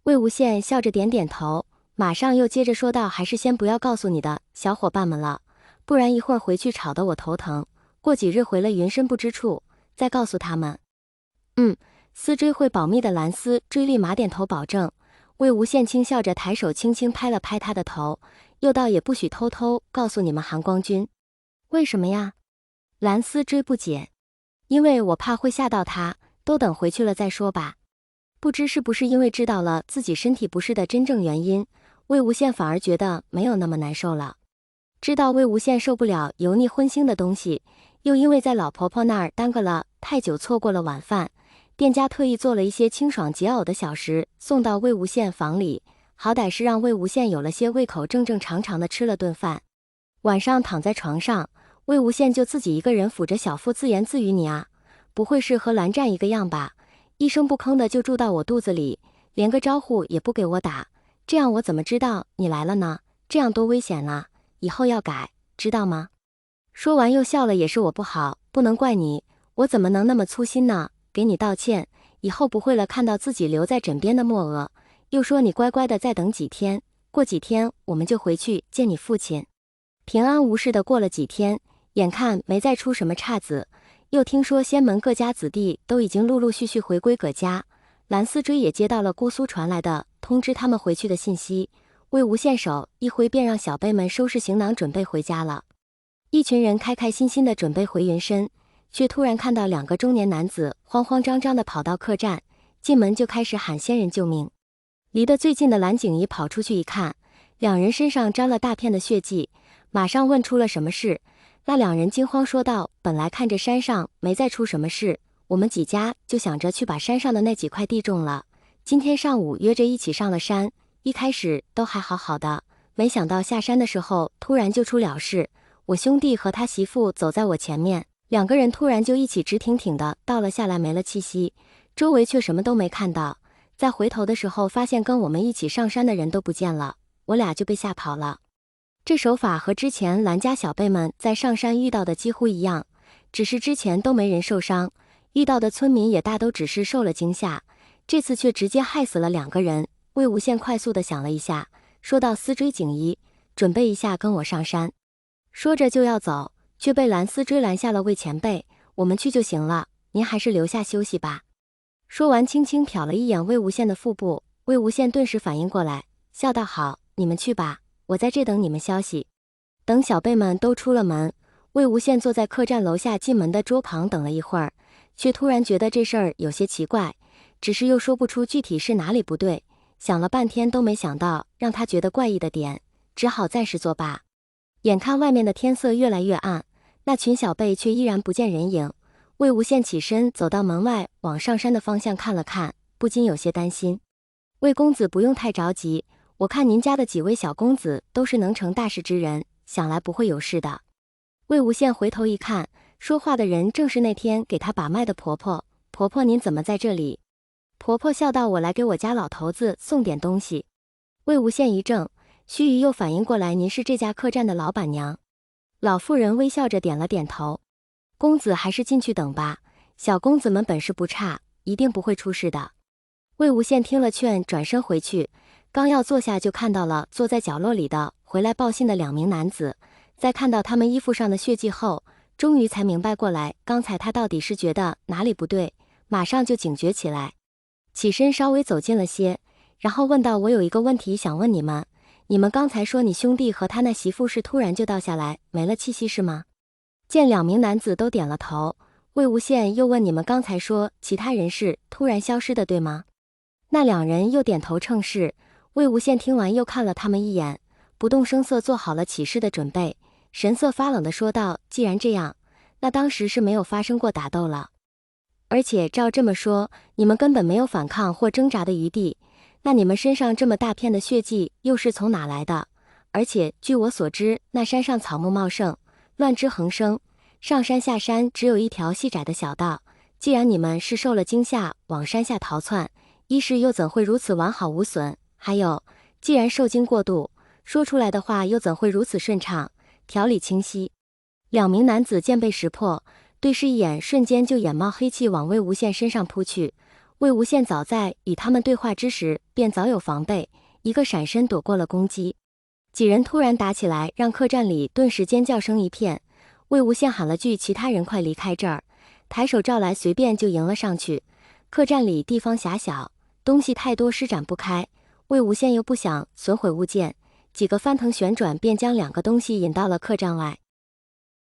魏无羡笑着点点头，马上又接着说道：“还是先不要告诉你的小伙伴们了，不然一会儿回去吵得我头疼。过几日回了云深不知处，再告诉他们。”“司追会保密的。”蓝思追立马点头保证。魏无羡轻笑着抬手轻轻拍了拍他的头，又道：“也不许偷偷告诉你们韩光君。”“为什么呀？”蓝思追不解。“因为我怕会吓到他，都等回去了再说吧。”不知是不是因为知道了自己身体不适的真正原因，魏无羡反而觉得没有那么难受了。知道魏无羡受不了油腻荤腥的东西，又因为在老婆婆那儿耽搁了太久，错过了晚饭，店家特意做了一些清爽解呕的小食送到魏无羡房里，好歹是让魏无羡有了些胃口，正正常常的吃了顿饭。晚上躺在床上，魏无羡就自己一个人抚着小腹自言自语：“你啊，不会是和蓝湛一个样吧？一声不吭的就住到我肚子里，连个招呼也不给我打，这样我怎么知道你来了呢？这样多危险啊！以后要改，知道吗？”说完又笑了：“也是我不好，不能怪你，我怎么能那么粗心呢？给你道歉，以后不会了。”看到自己留在枕边的莫娥，又说：“你乖乖的再等几天，过几天我们就回去见你父亲。”平安无事的过了几天，眼看没再出什么岔子，又听说仙门各家子弟都已经陆陆续续回归各家，蓝思追也接到了姑苏传来的通知他们回去的信息。魏无羡手一挥，便让小辈们收拾行囊准备回家了。一群人开开心心的准备回云深，却突然看到两个中年男子慌慌张张的跑到客栈，进门就开始喊仙人救命。离得最近的蓝景仪跑出去一看，两人身上沾了大片的血迹，马上问出了什么事。那两人惊慌说道：“本来看着山上没再出什么事，我们几家就想着去把山上的那几块地种了。今天上午约着一起上了山，一开始都还好好的，没想到下山的时候突然就出了事。我兄弟和他媳妇走在我前面，两个人突然就一起直挺挺的倒了下来，没了气息，周围却什么都没看到。再回头的时候，发现跟我们一起上山的人都不见了，我俩就被吓跑了。”这手法和之前蓝家小辈们在上山遇到的几乎一样，只是之前都没人受伤，遇到的村民也大都只是受了惊吓，这次却直接害死了两个人。魏无羡快速的想了一下，说道：“思追景仪，准备一下跟我上山。”说着就要走，却被蓝思追拦下了：“魏前辈，我们去就行了，您还是留下休息吧。”说完轻轻瞟了一眼魏无羡的腹部，魏无羡顿时反应过来，笑道：“好，你们去吧，我在这等你们消息。”等小辈们都出了门，魏无羡坐在客栈楼下进门的桌旁等了一会儿，却突然觉得这事儿有些奇怪，只是又说不出具体是哪里不对，想了半天都没想到让他觉得怪异的点，只好暂时作罢。眼看外面的天色越来越暗，那群小辈却依然不见人影。魏无羡起身走到门外，往上山的方向看了看，不禁有些担心：“魏公子不用太着急，我看您家的几位小公子都是能成大事之人，想来不会有事的。”魏无羡回头一看，说话的人正是那天给他把脉的婆婆。“婆婆，您怎么在这里？”婆婆笑道：“我来给我家老头子送点东西。”魏无羡一怔，须臾又反应过来：“您是这家客栈的老板娘？”老妇人微笑着点了点头：“公子还是进去等吧，小公子们本事不差，一定不会出事的。”魏无羡听了劝，转身回去，刚要坐下，就看到了坐在角落里的回来报信的两名男子。在看到他们衣服上的血迹后，终于才明白过来，刚才他到底是觉得哪里不对，马上就警觉起来，起身稍微走近了些，然后问道：“我有一个问题想问你们，你们刚才说你兄弟和他那媳妇是突然就倒下来，没了气息是吗？”见两名男子都点了头，魏无羡又问：“你们刚才说其他人是突然消失的，对吗？”那两人又点头称是。魏无羡听完又看了他们一眼，不动声色做好了起事的准备，神色发冷的说道：“既然这样，那当时是没有发生过打斗了。而且照这么说，你们根本没有反抗或挣扎的余地，那你们身上这么大片的血迹又是从哪来的？而且据我所知，那山上草木茂盛，乱枝横生，上山下山只有一条细窄的小道，既然你们是受了惊吓往山下逃窜，一是又怎会如此完好无损？还有，既然受惊过度，说出来的话又怎会如此顺畅，条理清晰？”两名男子见被识破，对视一眼，瞬间就眼冒黑气往魏无羡身上扑去。魏无羡早在与他们对话之时，便早有防备，一个闪身躲过了攻击。几人突然打起来，让客栈里顿时尖叫声一片。魏无羡喊了句：“其他人快离开这儿！”抬手照来，随便就迎了上去。客栈里地方狭小，东西太多，施展不开。魏无羡又不想损毁物件，几个翻腾旋转，便将2个东西引到了客栈外。